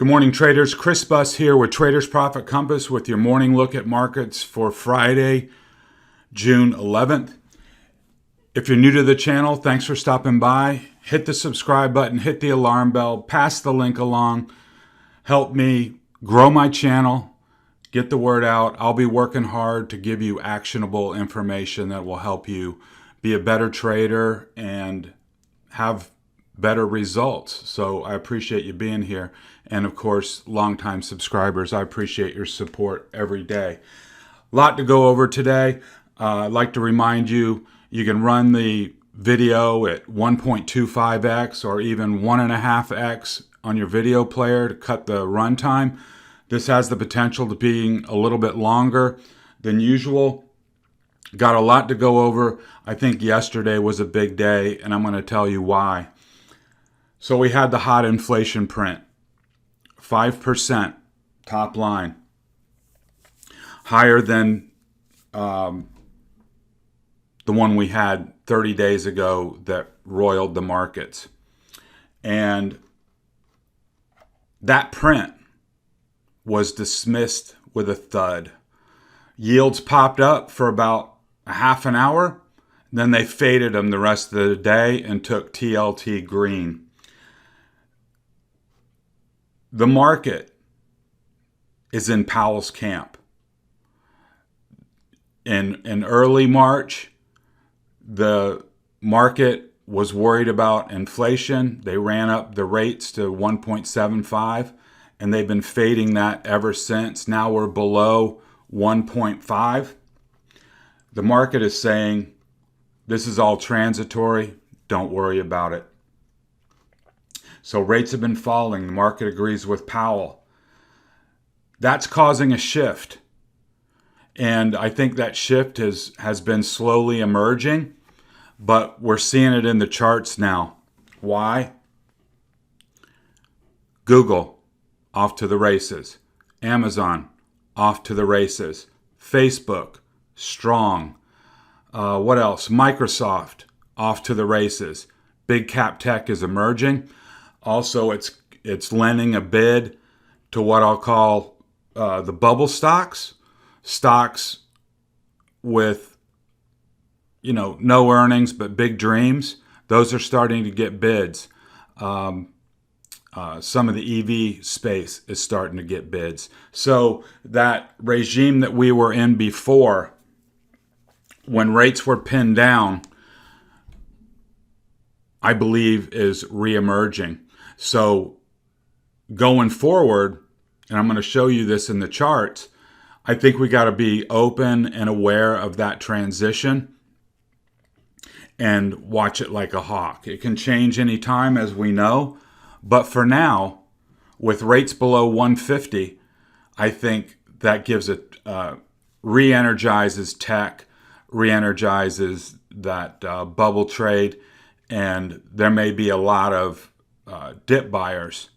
Good morning, traders. Chris Buss here with Traders Profit Compass with your morning look at markets for Friday, June 11th. If you're new to the channel, thanks for stopping by. Hit the subscribe button, hit the alarm bell, pass the link along. Help me grow my channel, get the word out. I'll be working hard to give you actionable information that will help you be a better trader and have better results. So I appreciate you being here. And of course, longtime subscribers, I appreciate your support every day. A lot to go over today. I'd like to remind you, you can run the video at 1.25x or even 1.5x on your video player to cut the runtime. This has the potential to being a little bit longer than usual. Got a lot to go over. I think yesterday was a big day, and I'm going to tell you why. So we had the hot inflation print, 5% top line, higher than the one we had 30 days ago that roiled the markets. And that print was dismissed with a thud. Yields popped up for about a half an hour, then they faded them the rest of the day and took TLT green. The market is in Powell's camp. In early March, the market was worried about inflation. They ran up the rates to 1.75, and they've been fading that ever since. Now we're below 1.5. The market is saying, this is all transitory. Don't worry about it. So rates have been falling. The market agrees with Powell. That's causing a shift. And I think that shift has been slowly emerging, but we're seeing it in the charts now. Why? Google, off to the races. Amazon, off to the races. Facebook, strong. What else? Microsoft, off to the races. Big cap tech is emerging. Also, it's lending a bid to what I'll call the bubble stocks. Stocks with, no earnings but big dreams. Those are starting to get bids. Some of the EV space is starting to get bids. So that regime that we were in before, when rates were pinned down, I believe is reemerging. So going forward, and I'm going to show you this in the charts, I think we got to be open and aware of that transition and watch it like a hawk. It can change anytime, as we know. But for now, with rates below 150, I think that gives it, re-energizes tech, re-energizes that bubble trade, and there may be a lot of dip buyers,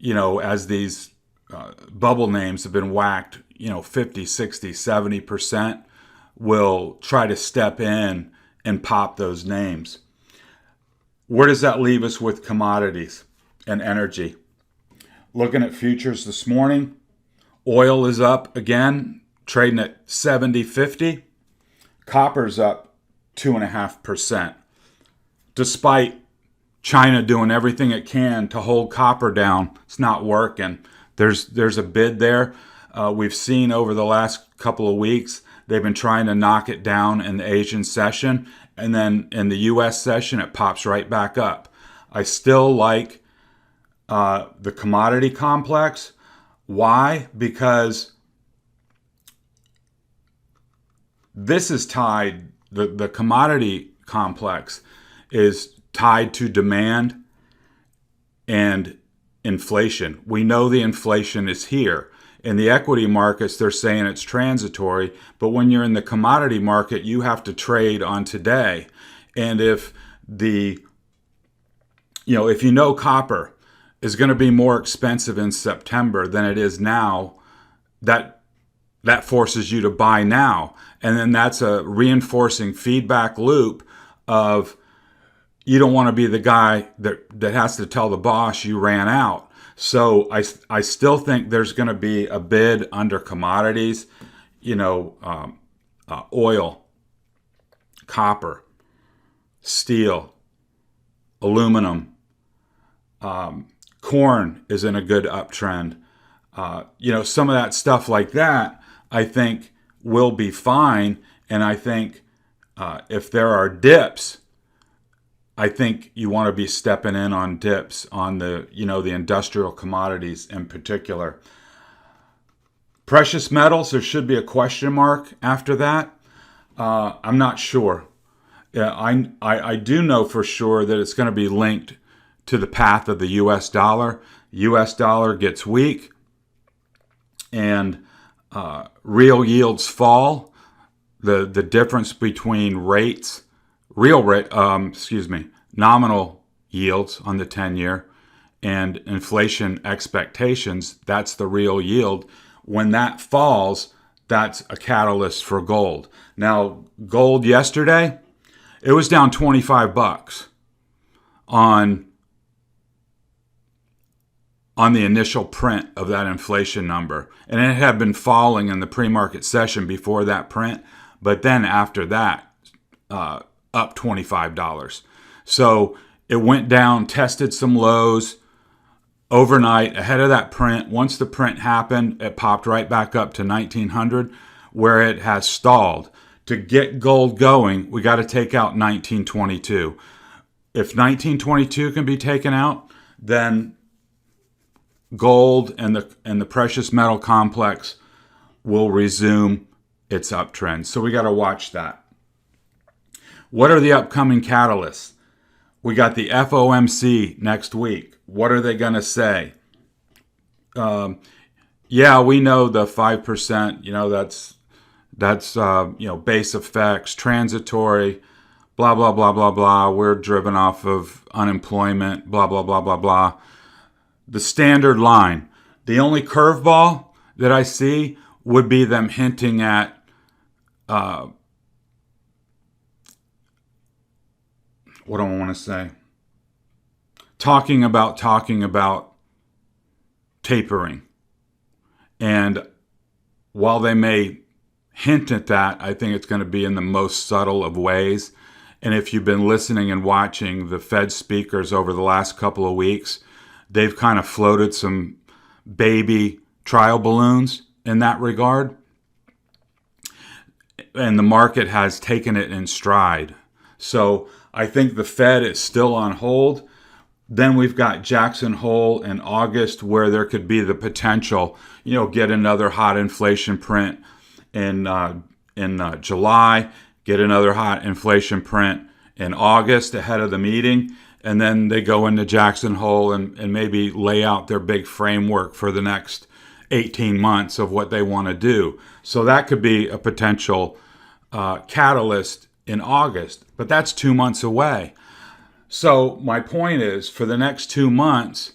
as these bubble names have been whacked, 50, 60, 70%, will try to step in and pop those names. Where does that leave us with commodities and energy? Looking at futures this morning, oil is up again, trading at 70.50. Copper's up 2.5%. Despite China doing everything it can to hold copper down, it's not working. There's a bid there. We've seen over the last couple of weeks, they've been trying to knock it down in the Asian session, and then in the U.S. session, it pops right back up. I still like the commodity complex. Why? Because this is tied, the commodity complex is tied to demand and inflation. We know the inflation is here. In the equity markets, they're saying it's transitory, but when you're in the commodity market, you have to trade on today. And if copper is going to be more expensive in September than it is now, that forces you to buy now. And then that's a reinforcing feedback loop of you don't want to be the guy that has to tell the boss you ran out. So I still think there's going to be a bid under commodities, oil, copper, steel, aluminum, corn is in a good uptrend. Some of that stuff like that, I think will be fine. And I think if there are dips, I think you want to be stepping in on dips on the industrial commodities in particular. Precious metals, there should be a question mark after that. I'm not sure. Yeah, I do know for sure that it's going to be linked to the path of the U.S. dollar. U.S. dollar gets weak and real yields fall. The difference between rates, nominal yields on the 10-year and inflation expectations, that's the real yield. When that falls, that's a catalyst for gold. Now, gold yesterday, it was down $25 on the initial print of that inflation number. And it had been falling in the pre-market session before that print, but then after that, up $25. So it went down, tested some lows overnight ahead of that print. Once the print happened, it popped right back up to 1900, where it has stalled. To get gold going, we got to take out 1922. If 1922 can be taken out, then gold and the precious metal complex will resume its uptrend. So we got to watch that. What are the upcoming catalysts? We got the FOMC next week. What are they going to say? Yeah, we know the 5%, that's base effects, transitory, blah, blah, blah, blah, blah. We're driven off of unemployment, blah, blah, blah, blah, blah. The standard line. The only curveball that I see would be them hinting at what do I want to say? Talking about tapering. And while they may hint at that, I think it's going to be in the most subtle of ways. And if you've been listening and watching the Fed speakers over the last couple of weeks, they've kind of floated some baby trial balloons in that regard. And the market has taken it in stride. So I think the Fed is still on hold. Then we've got Jackson Hole in August, where there could be the potential, get another hot inflation print in July, get another hot inflation print in August ahead of the meeting. And then they go into Jackson Hole and maybe lay out their big framework for the next 18 months of what they want to do. So that could be a potential catalyst in August, but that's 2 months away. So my point is, for the next 2 months,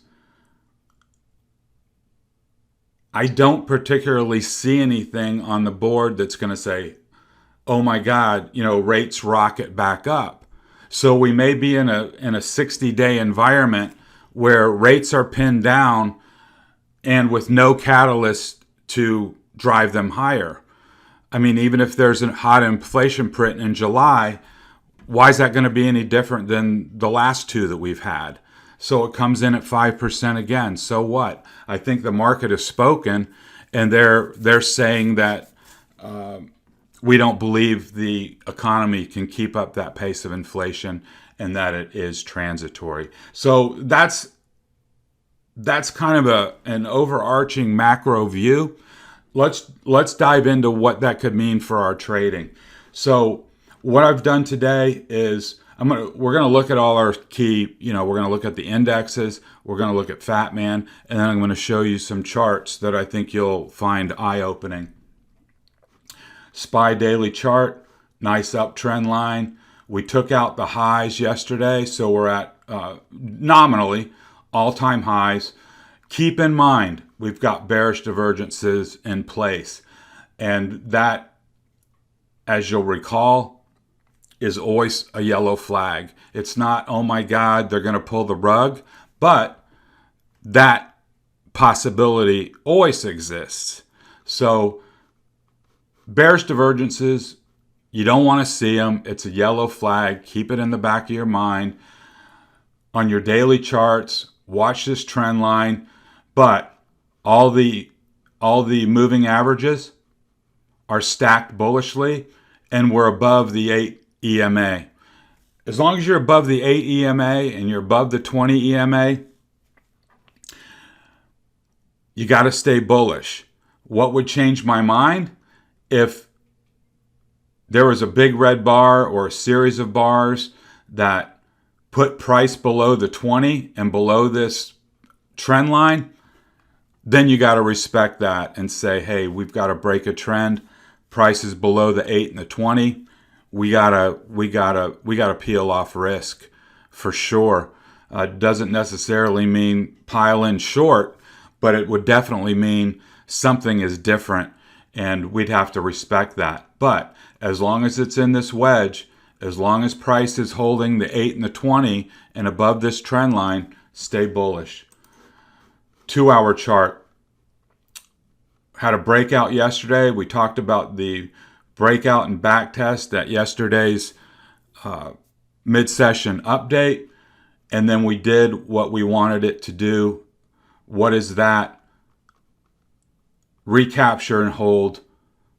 I don't particularly see anything on the board that's going to say, oh my God, rates rocket back up. So we may be in a 60-day environment where rates are pinned down and with no catalyst to drive them higher. I mean, even if there's a hot inflation print in July, why is that going to be any different than the last two that we've had? So it comes in at 5% again. So what? I think the market has spoken, and they're saying that we don't believe the economy can keep up that pace of inflation and that it is transitory. So that's kind of an overarching macro view. Let's dive into what that could mean for our trading. So what I've done today is we're going to look at all our key, we're going to look at the indexes, we're going to look at FATMAAN, and then I'm going to show you some charts that I think you'll find eye-opening. SPY daily chart, nice uptrend line. We took out the highs yesterday, so we're at nominally all-time highs. Keep in mind, we've got bearish divergences in place. And that, as you'll recall, is always a yellow flag. It's not, oh my God, they're going to pull the rug, but that possibility always exists. So bearish divergences, you don't want to see them. It's a yellow flag. Keep it in the back of your mind. On your daily charts, watch this trend line, but all the moving averages are stacked bullishly, and we're above the 8 EMA. As long as you're above the 8 EMA and you're above the 20 EMA, you got to stay bullish. What would change my mind? If there was a big red bar or a series of bars that put price below the 20 and below this trend line, then you got to respect that and say, hey, we've got to break a trend. Price is below the 8 and the 20. We gotta peel off risk for sure. Doesn't necessarily mean pile in short, but it would definitely mean something is different, and we'd have to respect that. But as long as it's in this wedge, as long as price is holding the 8 and the 20 and above this trend line, stay bullish. 2-hour chart. Had a breakout yesterday. We talked about the breakout and back test at yesterday's mid-session update. And then we did what we wanted it to do. What is that? Recapture and hold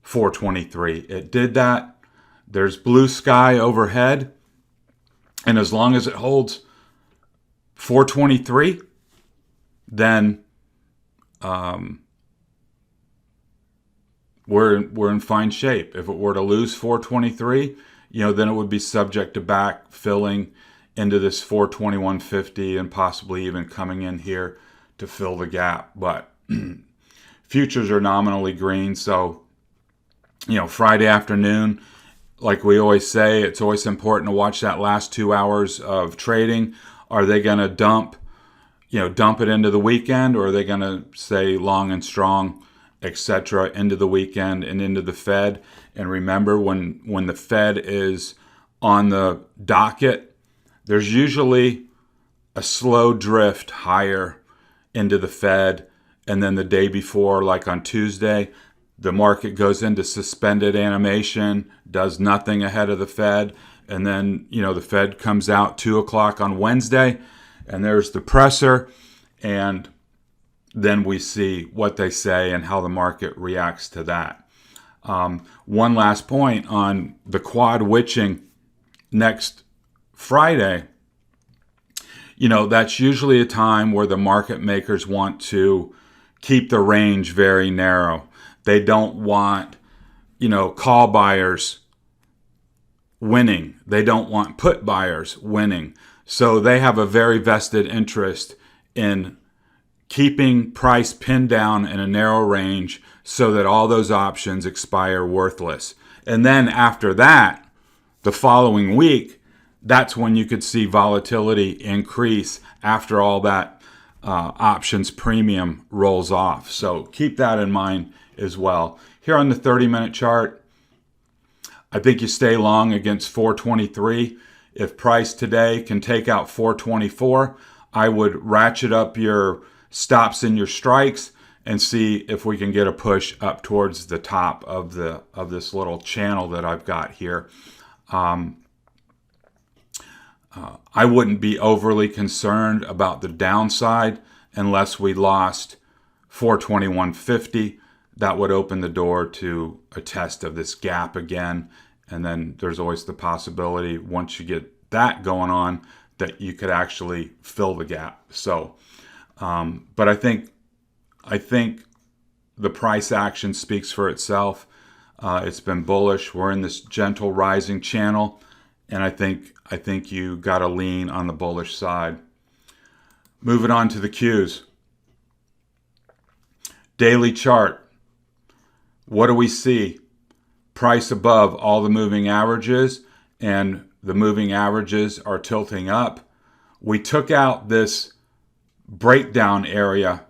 423. It did that. There's blue sky overhead. And as long as it holds 423, then we're in fine shape. If it were to lose 423, then it would be subject to back filling into this 421.50 and possibly even coming in here to fill the gap. But futures are nominally green, so Friday afternoon, like we always say, it's always important to watch that last 2 hours of trading. Are they going to dump it into the weekend, or are they going to stay long and strong, etc., into the weekend and into the Fed? And remember, when the Fed is on the docket, there's usually a slow drift higher into the Fed. And then the day before, like on Tuesday, the market goes into suspended animation, does nothing ahead of the Fed. And then, the Fed comes out 2 o'clock on Wednesday, and there's the presser. And then we see what they say and how the market reacts to that. One last point on the quad witching next Friday. That's usually a time where the market makers want to keep the range very narrow. They don't want, call buyers winning. They don't want put buyers winning. So they have a very vested interest in keeping price pinned down in a narrow range so that all those options expire worthless. And then after that, the following week, that's when you could see volatility increase after all that options premium rolls off. So keep that in mind as well. Here on the 30-minute chart, I think you stay long against 423. If price today can take out 424, I would ratchet up your stops and your strikes and see if we can get a push up towards the top of this little channel that I've got here. I wouldn't be overly concerned about the downside unless we lost 421.50. That would open the door to a test of this gap again. And then there's always the possibility, once you get that going on, that you could actually fill the gap. So, but I think the price action speaks for itself. It's been bullish. We're in this gentle rising channel, and I think you got to lean on the bullish side. Moving on to the Qs. Daily chart. What do we see? Price above all the moving averages, and the moving averages are tilting up. We took out this breakdown area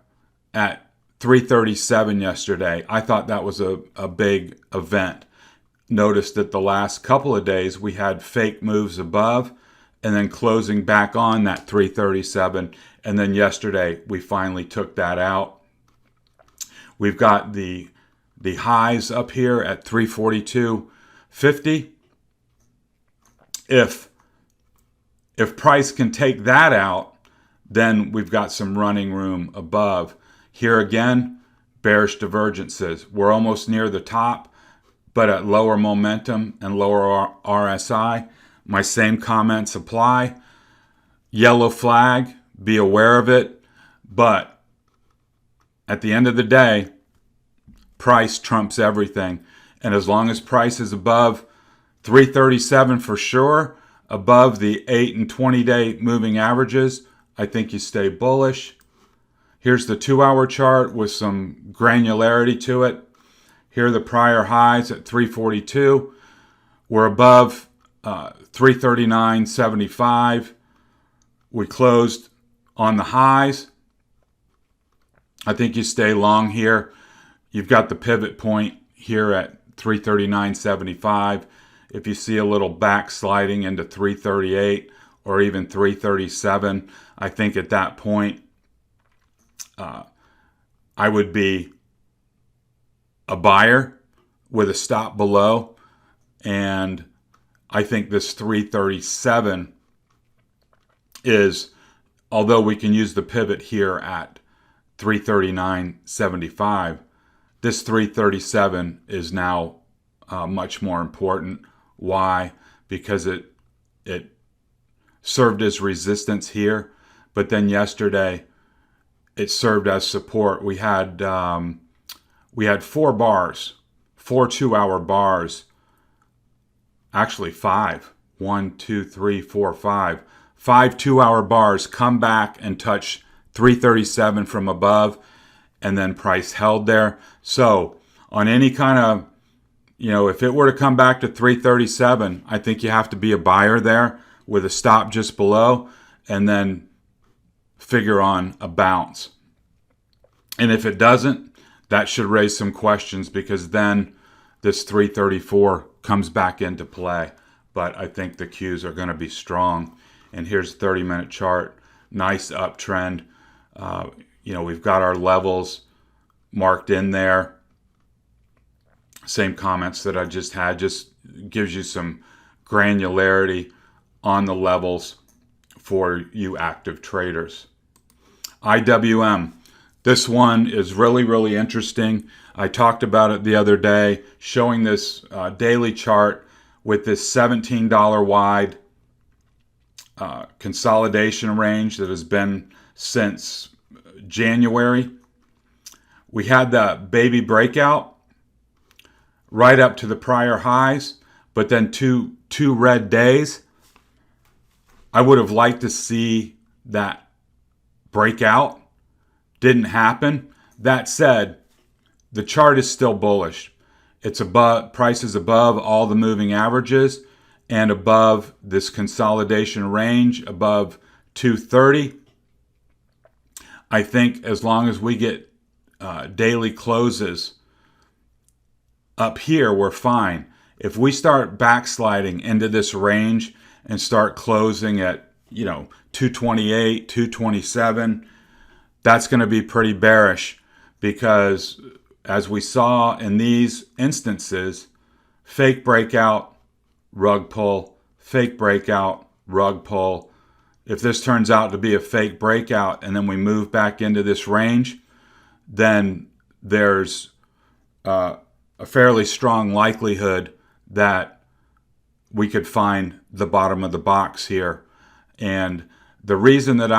at 337 yesterday. I thought that was a big event. noticed that the last couple of days we had fake moves above and then closing back on that 337. And then yesterday we finally took that out. We've got the highs up here at 342.50. If price can take that out, then we've got some running room above. Here again, bearish divergences. We're almost near the top, but at lower momentum and lower RSI. My same comments apply. Yellow flag, be aware of it. But at the end of the day, price trumps everything. And as long as price is above 337 for sure, above the 8 and 20-day moving averages, I think you stay bullish. Here's the 2-hour chart with some granularity to it. Here are the prior highs at 342. We're above 339.75. We closed on the highs. I think you stay long here. You've got the pivot point here at 339.75. If you see a little backsliding into 338 or even 337, I think at that point I would be a buyer with a stop below. And I think this 337 is, although we can use the pivot here at 339.75, this 337 is now much more important. Why? Because it served as resistance here, but then yesterday it served as support. We had 4 bars, 4 2-hour bars, actually 5. 1, 2, 3, 4, 5. 5 2-hour bars come back and touch 337 from above, and then price held there. So on any kind of, if it were to come back to 337, I think you have to be a buyer there with a stop just below, and then figure on a bounce. And if it doesn't, that should raise some questions, because then this 334 comes back into play. But I think the cues are going to be strong. And here's the 30-minute chart. Nice uptrend. We've got our levels marked in there. Same comments that I just had, just gives you some granularity on the levels for you active traders. IWM. This one is really, really interesting. I talked about it the other day, showing this daily chart with this $17 wide consolidation range that has been since January. We had the baby breakout right up to the prior highs, but then two red days. I would have liked to see that breakout. Didn't happen. That said, the chart is still bullish. It's above, price is above all the moving averages and above this consolidation range, above 230. I think as long as we get daily closes up here, we're fine. If we start backsliding into this range and start closing at 228, 227, that's going to be pretty bearish, because as we saw in these instances, fake breakout, rug pull, fake breakout, rug pull. If this turns out to be a fake breakout and then we move back into this range, then there's a fairly strong likelihood that we could find the bottom of the box here. And the reason that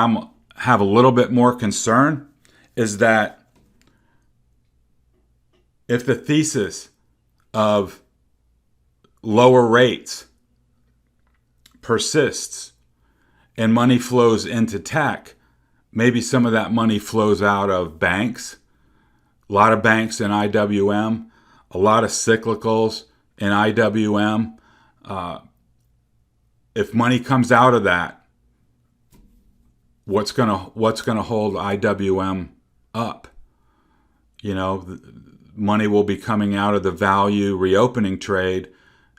have a little bit more concern is that if the thesis of lower rates persists and money flows into tech, maybe some of that money flows out of banks. A lot of banks in IWM, a lot of cyclicals in IWM. If money comes out of that, what's gonna hold IWM up? Money will be coming out of the value reopening trade,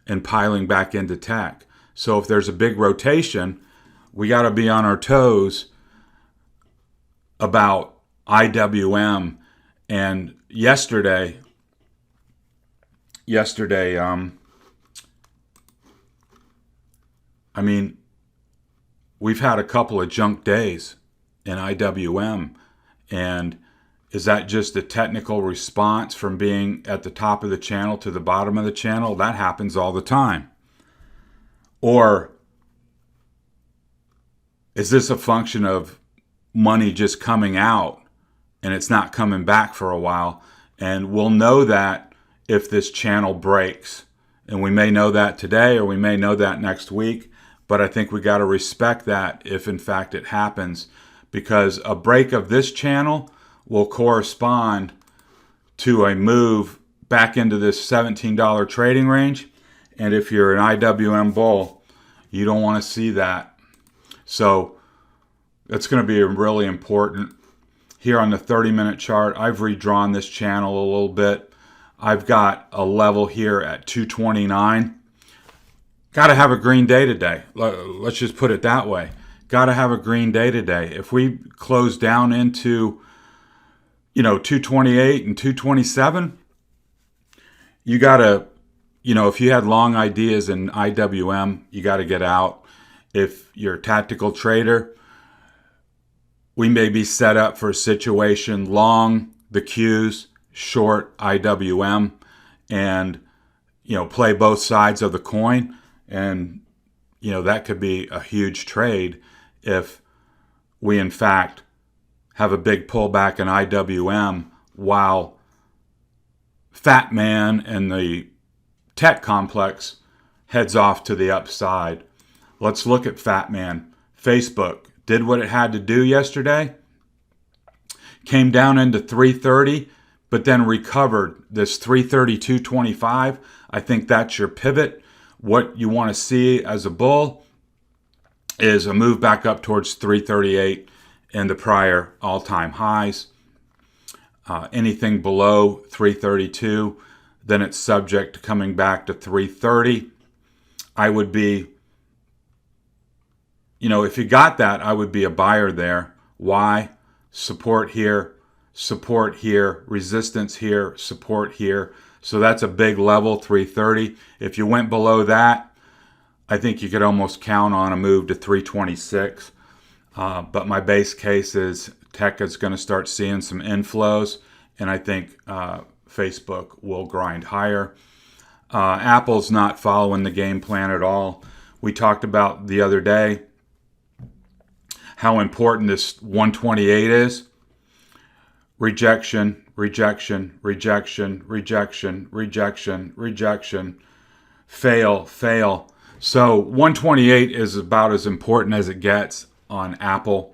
and piling back into tech. So if there's a big rotation, we got to be on our toes about IWM. And yesterday, I mean, we've had a couple of junk days in IWM. And is that just a technical response from being at the top of the channel to the bottom of the channel? That happens all the time. Or is this a function of money just coming out and it's not coming back for a while? And we'll know that if this channel breaks. And we may know that today, or we may know that next week. But I think we got to respect that if in fact it happens, because a break of this channel will correspond to a move back into this $17 trading range. And if you're an IWM bull, you don't want to see that. So that's going to be really important. Here on the 30-minute chart, I've redrawn this channel a little bit. I've got a level here at 229. Got to have a green day today. Let's just put it that way. Got to have a green day today. If we close down into 228 and 227, you got to, if you had long ideas in IWM, you got to get out. If you're a tactical trader, we may be set up for a situation long the Qs, short IWM, and, play both sides of the coin. And, that could be a huge trade if we, in fact, have a big pullback in IWM while FATMAAN and the tech complex heads off to the upside. Let's look at FATMAAN. Facebook did what it had to do yesterday, came down into 330, but then recovered this 332.25. I think that's your pivot. What you want to see as a bull is a move back up towards 338 and the prior all-time highs. Anything below 332, then it's subject to coming back to 330. I would be, if you got that, I would be a buyer there. Why? Support here, resistance here, support here. So that's a big level, 330. If you went below that, I think you could almost count on a move to 326. But my base case is tech is going to start seeing some inflows, and I think Facebook will grind higher. Apple's not following the game plan at all. We talked about the other day how important this 128 is. Rejection, rejection, rejection, rejection, rejection, rejection, fail, fail. So 128 is about as important as it gets on Apple.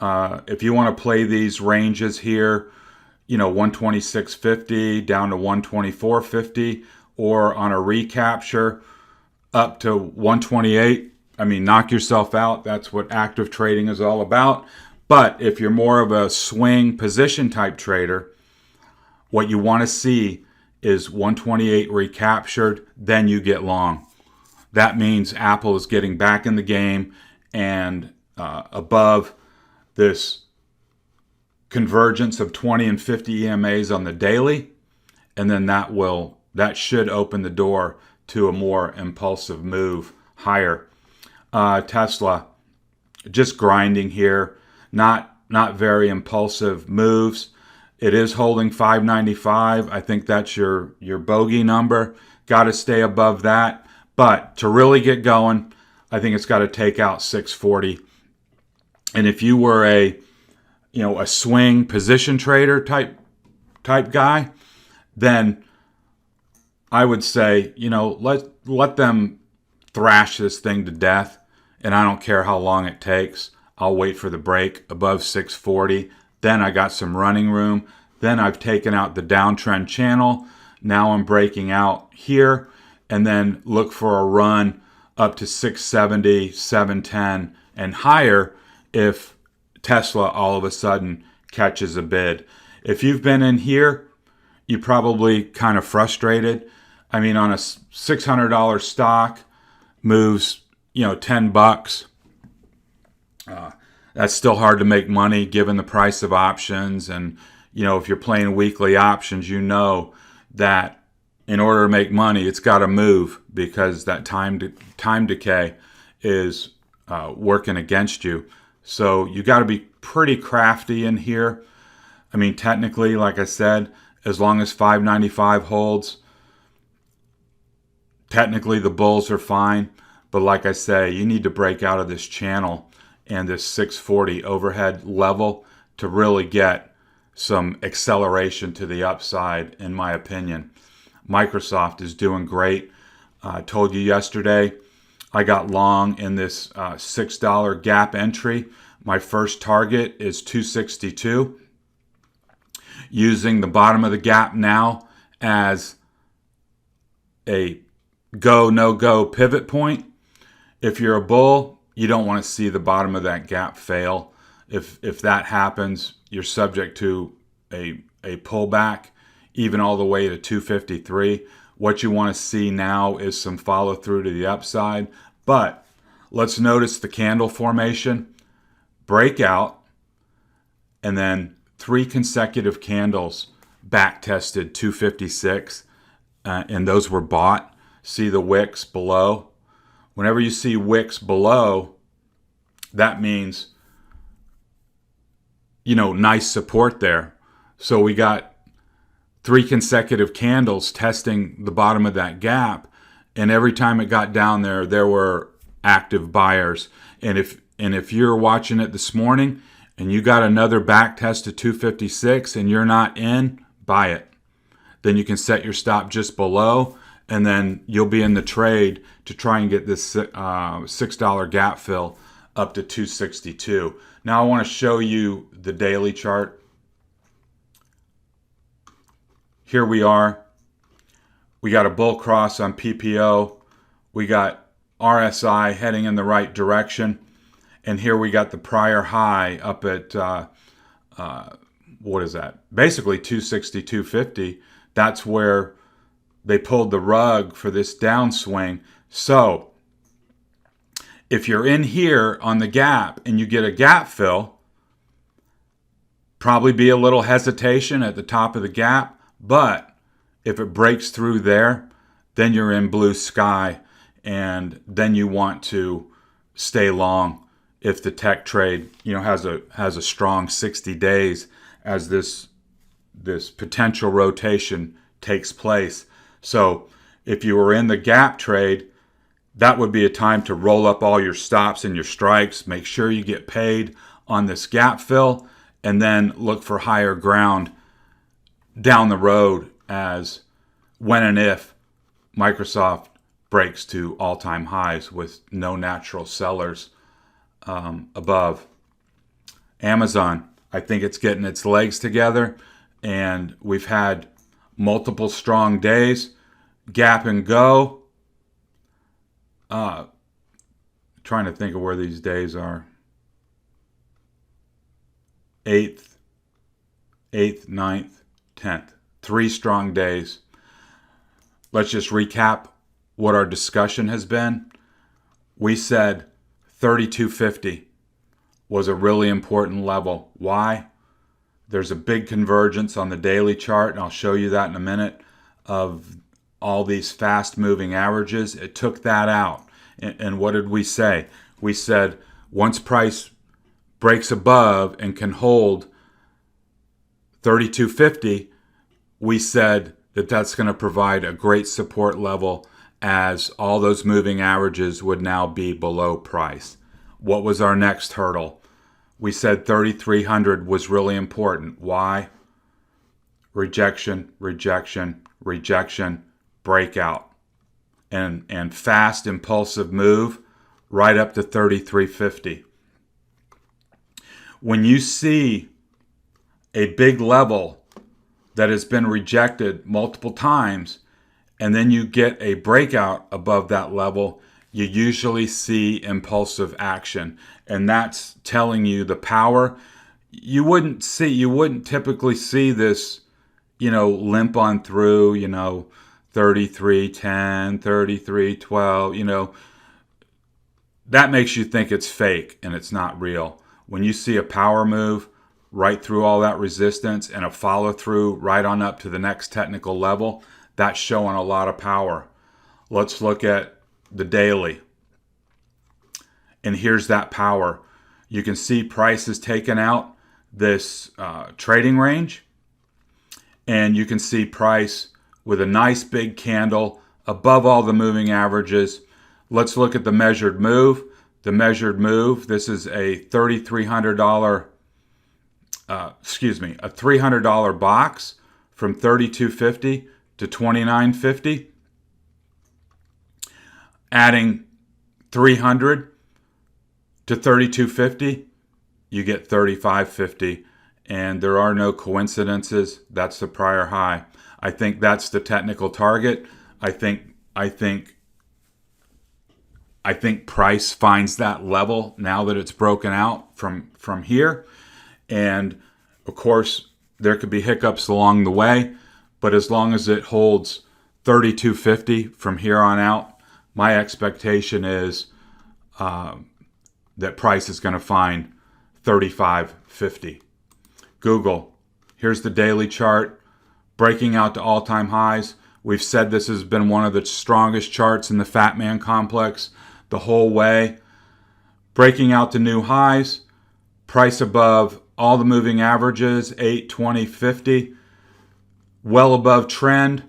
If you want to play these ranges here, 126.50 down to 124.50, or on a recapture up to 128, knock yourself out. That's what active trading is all about. But if you're more of a swing position type trader, what you want to see is 128 recaptured, then you get long. That means Apple is getting back in the game and above this convergence of 20 and 50 EMAs on the daily, and then that should open the door to a more impulsive move higher. Tesla, just grinding here, not very impulsive moves. It is holding 595. I think that's your bogey number. Got to stay above that. But to really get going, I think it's got to take out 640. And if you were a swing position trader type guy, then I would say, let them thrash this thing to death. And I don't care how long it takes. I'll wait for the break above 640. Then I got some running room. Then I've taken out the downtrend channel. Now I'm breaking out here, and then look for a run up to 670, 710, and higher if Tesla all of a sudden catches a bid. If you've been in here, you're probably kind of frustrated. I mean, on a $600 stock moves, $10. That's still hard to make money given the price of options. And, if you're playing weekly options, that in order to make money, it's got to move because that time decay is working against you. So you got to be pretty crafty in here. I mean, technically, like I said, as long as 595 holds, technically the bulls are fine. But like I say, you need to break out of this channel and this 640 overhead level to really get some acceleration to the upside, in my opinion. Microsoft is doing great. I told you yesterday I got long in this $6 gap entry. My first target is 262. Using the bottom of the gap now as a go, no-go pivot point. If you're a bull, you don't want to see the bottom of that gap fail. If that happens, you're subject to a pullback, even all the way to 253. What you want to see now is some follow through to the upside. But let's notice the candle formation, breakout, and then 3 consecutive candles back tested 256, and those were bought. See the wicks below. Whenever you see wicks below, that means, nice support there. So we got 3 consecutive candles testing the bottom of that gap, and every time it got down there, there were active buyers. And if you're watching it this morning and you got another back test to 256 and you're not in, buy it. Then you can set your stop just below, and then you'll be in the trade to try and get this $6 gap fill up to 262. Now I want to show you the daily chart. Here we are. We got a bull cross on PPO. We got RSI heading in the right direction. And here we got the prior high up at, what is that? Basically 260, 250. That's where they pulled the rug for this downswing. So if you're in here on the gap and you get a gap fill, probably be a little hesitation at the top of the gap. But if it breaks through there, then you're in blue sky, and then you want to stay long if the tech trade, has a strong 60 days as this potential rotation takes place. So if you were in the gap trade, that would be a time to roll up all your stops and your strikes. Make sure you get paid on this gap fill, and then look for higher ground down the road as when and if Microsoft breaks to all-time highs with no natural sellers above. Amazon, I think it's getting its legs together, and we've had multiple strong days. Gap and go. Trying to think of where these days are. 8th, 9th, 10th. 3 strong days. Let's just recap what our discussion has been. We said 3250 was a really important level. Why? There's a big convergence on the daily chart, and I'll show you that in a minute, of all these fast moving averages. It took that out. And what did we say? We said once price breaks above and can hold 3250, we said that that's going to provide a great support level, as all those moving averages would now be below price. What was our next hurdle? We said 3,300 was really important. Why? Rejection, rejection, rejection, breakout, and fast impulsive move right up to 3,350. When you see a big level that has been rejected multiple times, and then you get a breakout above that level, you usually see impulsive action. And that's telling you the power. You wouldn't typically see this, limp on through, 33.10, 33.12, you know, that makes you think it's fake and it's not real. When you see a power move right through all that resistance and a follow through right on up to the next technical level, that's showing a lot of power. Let's look at the daily. And here's that power. You can see price has taken out this trading range. And you can see price with a nice big candle above all the moving averages. Let's look at the measured move. The measured move, this is a $3,300, a $300 box from $32.50 to $29.50. Adding 300 to $32.50, you get $35.50. And there are no coincidences. That's the prior high. I think that's the technical target. I think price finds that level now that it's broken out from here. And of course, there could be hiccups along the way, but as long as it holds $32.50 from here on out, my expectation is that price is going to find $35.50. Google, here's the daily chart, breaking out to all-time highs. We've said this has been one of the strongest charts in the FATMAAN complex the whole way. Breaking out to new highs, price above all the moving averages, 8, 20, 50, well above trend.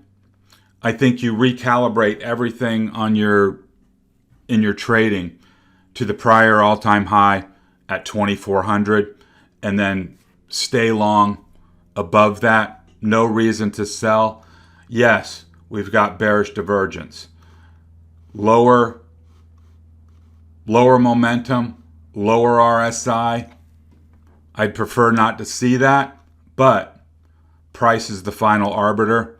I think you recalibrate everything in your trading to the prior all-time high at 2,400 and then stay long above that. No reason to sell. Yes, we've got bearish divergence. Lower momentum, lower RSI. I'd prefer not to see that, but price is the final arbiter.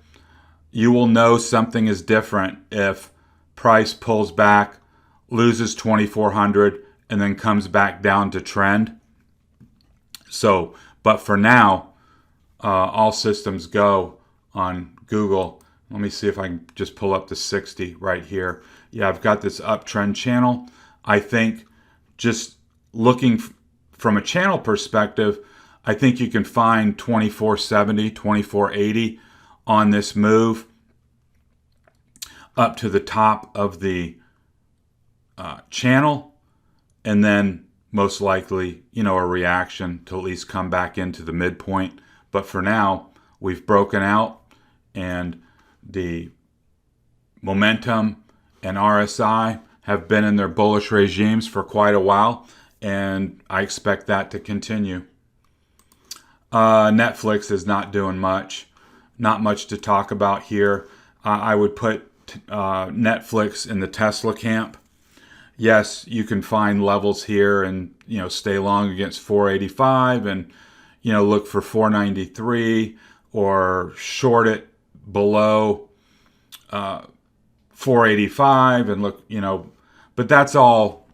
You will know something is different if price pulls back, loses 2,400, and then comes back down to trend. So, but for now, all systems go on Google. Let me see if I can just pull up the 60 right here. Yeah, I've got this uptrend channel. I think just looking from a channel perspective, I think you can find 2470, 2480 on this move up to the top of the channel, and then most likely, a reaction to at least come back into the midpoint. But for now, we've broken out, and the momentum and RSI have been in their bullish regimes for quite a while, and I expect that to continue. Netflix is not doing much. Not much to talk about here. I would put Netflix in the Tesla camp. Yes, you can find levels here and, stay long against 485 and, look for 493 or short it below 485 and look, but that's all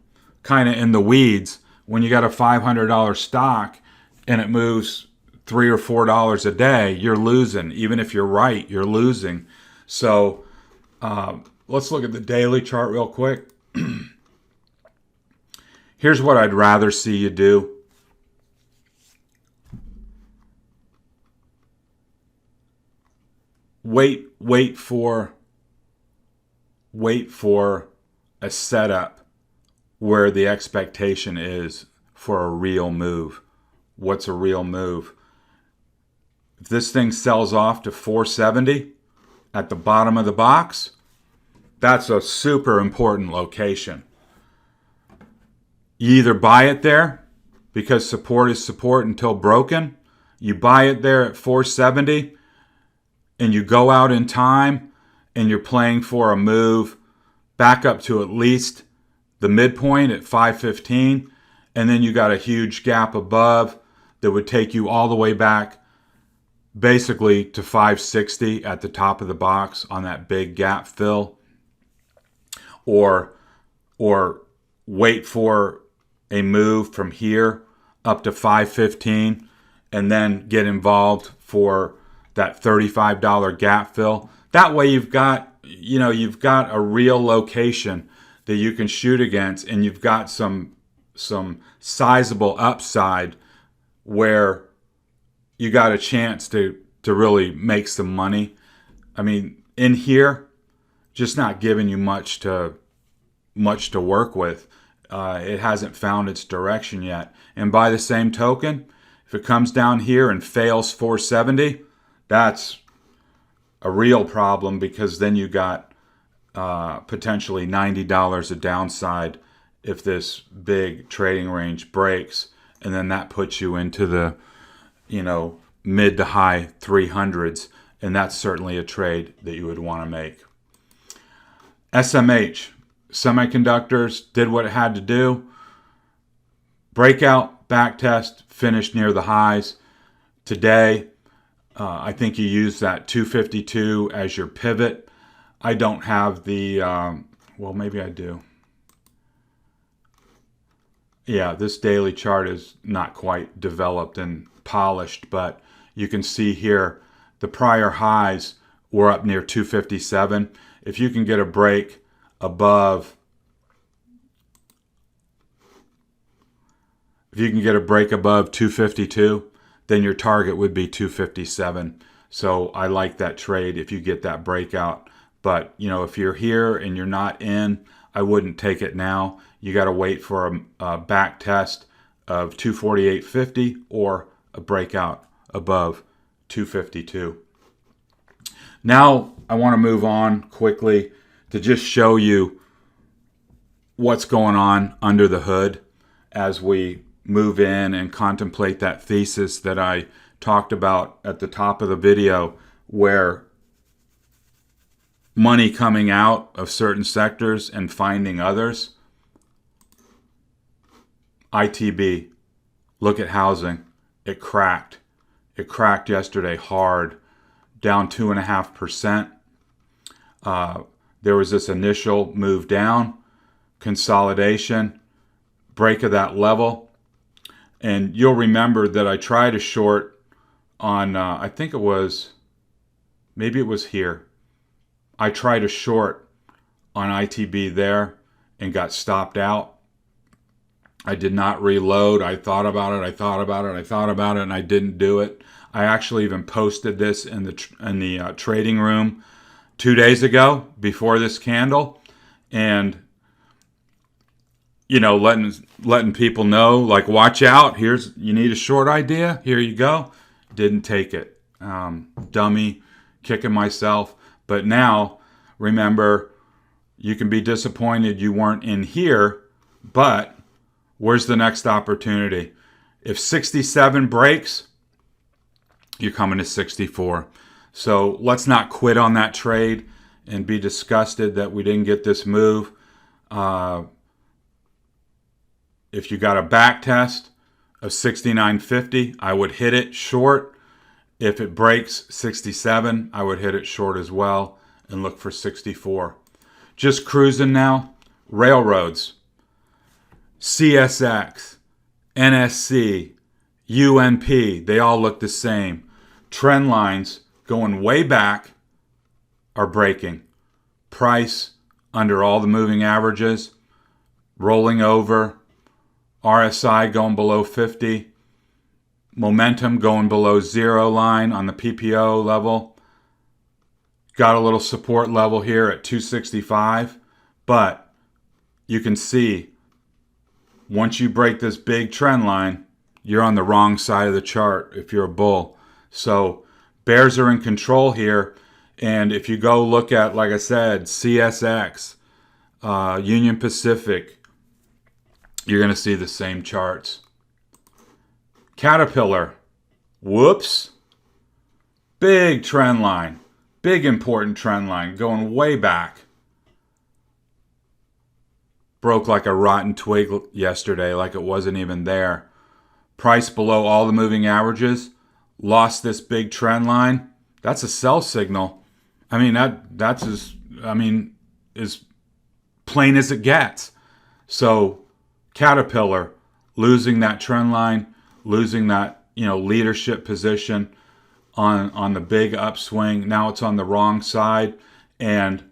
kind of in the weeds. When you got a $500 stock and it moves $3 or $4 a day, you're losing. Even if you're right, you're losing. So let's look at the daily chart real quick. Here's what I'd rather see you do. Wait for a setup where the expectation is for a real move. What's a real move? If this thing sells off to 470 at the bottom of the box, that's a super important location. You either buy it there because support is support until broken. You buy it there at 470 and you go out in time and you're playing for a move back up to at least the midpoint at 515, and then you got a huge gap above that would take you all the way back basically to 560 at the top of the box on that big gap fill, or wait for a move from here up to 515 and then get involved for that $35 gap fill. That way you've got a real location that you can shoot against, and you've got some sizable upside where you got a chance to really make some money. I mean, in here, just not giving you much to work with. It hasn't found its direction yet. And by the same token, if it comes down here and fails 470, that's a real problem, because then you got potentially $90 of downside if this big trading range breaks, and then that puts you into the mid to high 300s, and that's certainly a trade that you would want to make. SMH, semiconductors, did what it had to do. Breakout, back test, finished near the highs. Today, I think you use that 252 as your pivot. I don't have the, well, maybe I do. Yeah, this daily chart is not quite developed and polished, but you can see here the prior highs were up near 257. If you can get a break above, 252, then your target would be 257. So I like that trade if you get that breakout. But if you're here and you're not in, I wouldn't take it now. You got to wait for a back test of 248.50 or a breakout above 252. Now I want to move on quickly to just show you what's going on under the hood as we move in and contemplate that thesis that I talked about at the top of the video, where money coming out of certain sectors and finding others. ITB, look at housing. It cracked. It cracked yesterday hard, down 2.5%. There was this initial move down, consolidation, break of that level. And you'll remember that I tried a short on, I think it was, maybe it was here. I tried a short on ITB there and got stopped out. I did not reload. I thought about it, and I didn't do it. I actually even posted this in the trading room 2 days ago before this candle, and letting people know, like, watch out. You need a short idea. Here you go. Didn't take it. Dummy, kicking myself. But now, remember, you can be disappointed you weren't in here, but where's the next opportunity? If 67 breaks, you're coming to 64. So let's not quit on that trade and be disgusted that we didn't get this move. If you got a back test of 69.50, I would hit it short. If it breaks 67, I would hit it short as well and look for 64. Just cruising now. Railroads, CSX, NSC, UNP, they all look the same. Trend lines going way back are breaking. Price under all the moving averages, rolling over. RSI going below 50. Momentum going below zero line on the PPO level. Got a little support level here at 265. But you can see once you break this big trend line, you're on the wrong side of the chart if you're a bull. So bears are in control here. And if you go look at, like I said, CSX, Union Pacific, you're going to see the same charts. Caterpillar, whoops. Big trend line. Big important trend line going way back. Broke like a rotten twig yesterday, like it wasn't even there. Price below all the moving averages. Lost this big trend line. That's a sell signal. I mean, that's as plain as it gets. So Caterpillar losing that trend line, losing that leadership position on the big upswing. Now it's on the wrong side, and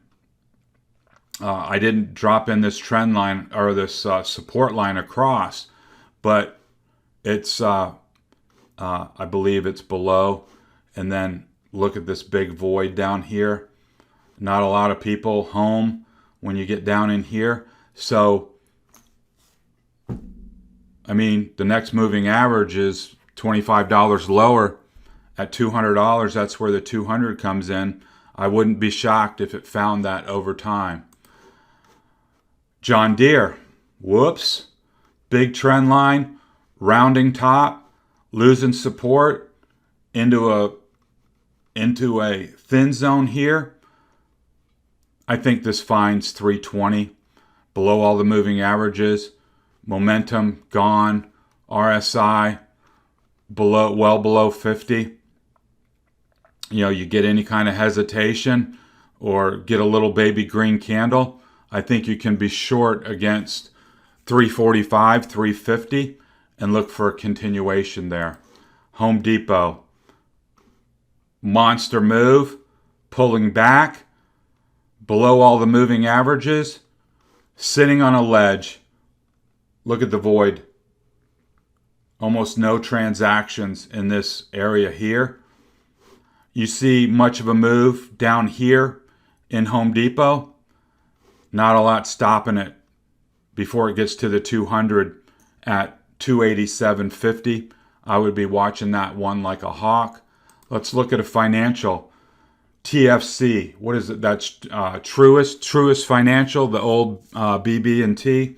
I didn't drop in this trend line or this support line across, but it's I believe it's below. And then look at this big void down here. Not a lot of people home when you get down in here. So I mean, the next moving average is $25 lower at $200. That's where the 200 comes in. I wouldn't be shocked if it found that over time. John Deere, whoops, big trend line, rounding top, losing support into a thin zone here. I think this finds 320 below all the moving averages. Momentum gone. RSI well below 50. You get any kind of hesitation or get a little baby green candle, I think you can be short against 345, 350 and look for a continuation there. Home Depot, monster move, pulling back below all the moving averages, sitting on a ledge. Look at the void. Almost no transactions in this area here. You see much of a move down here in Home Depot. Not a lot stopping it before it gets to the 200 at 287.50. I would be watching that one like a hawk. Let's look at a financial. TFC, what is it? That's Truist Financial, the old BB&T.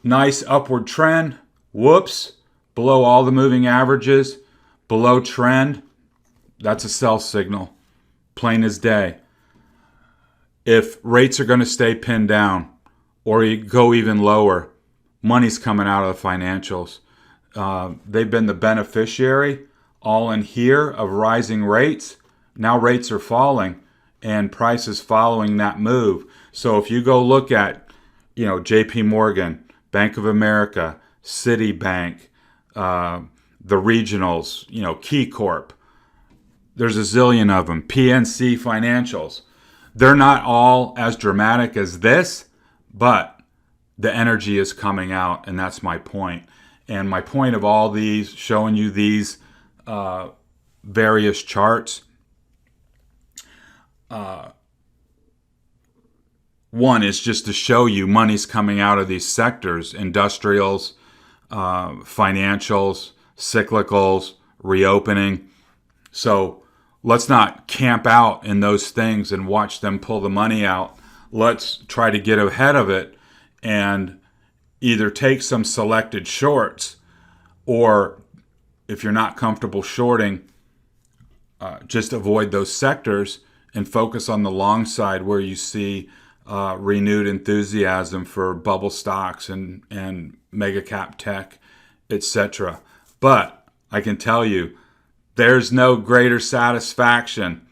Nice upward trend. Whoops. Below all the moving averages. Below trend. That's a sell signal. Plain as day. If rates are going to stay pinned down or you go even lower, money's coming out of the financials. They've been the beneficiary all in here of rising rates. Now rates are falling and prices following that move. So if you go look at, JP Morgan, Bank of America, Citibank, the regionals, Key Corp, there's a zillion of them, PNC Financials. They're not all as dramatic as this, but the energy is coming out, and that's my point. And my point of all these, showing you these various charts, one is just to show you money's coming out of these sectors, industrials, financials, cyclicals, reopening. So let's not camp out in those things and watch them pull the money out. Let's try to get ahead of it and either take some selected shorts, or if you're not comfortable shorting, just avoid those sectors and focus on the long side where you see renewed enthusiasm for bubble stocks and mega cap tech, etc. But I can tell you, there's no greater satisfaction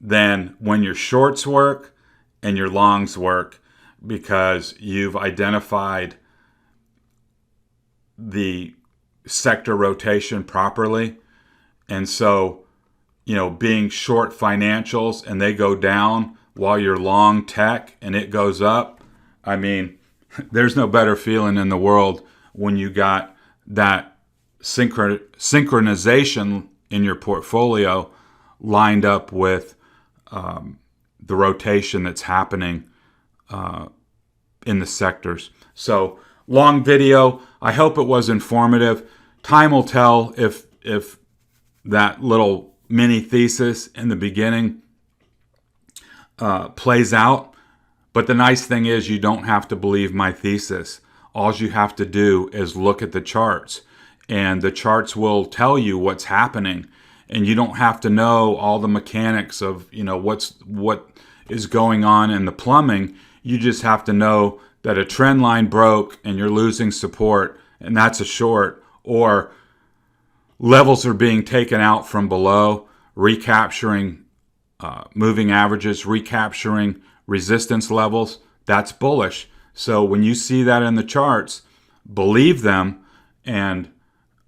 than when your shorts work and your longs work, because you've identified the sector rotation properly. And so, being short financials and they go down while you're long tech and it goes up, I mean, there's no better feeling in the world when you got that synchronization in your portfolio lined up with the rotation that's happening in the sectors. So, long video. I hope it was informative. Time will tell if that little mini thesis in the beginning plays out. But the nice thing is you don't have to believe my thesis. All you have to do is look at the charts, and the charts will tell you what's happening. And you don't have to know all the mechanics of what is going on in the plumbing. You just have to know that a trend line broke and you're losing support, and that's a short, or levels are being taken out from below, recapturing moving averages, recapturing resistance levels. That's bullish. So when you see that in the charts, believe them and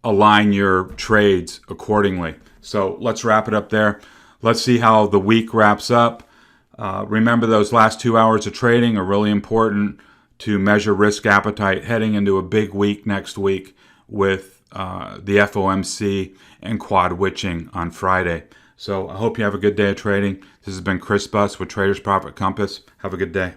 align your trades accordingly. So let's wrap it up there. Let's see how the week wraps up. Remember, those last 2 hours of trading are really important to measure risk appetite heading into a big week next week with the FOMC and quad witching on Friday. So I hope you have a good day of trading. This has been Chris Buss with Traders Profit Compass. Have a good day.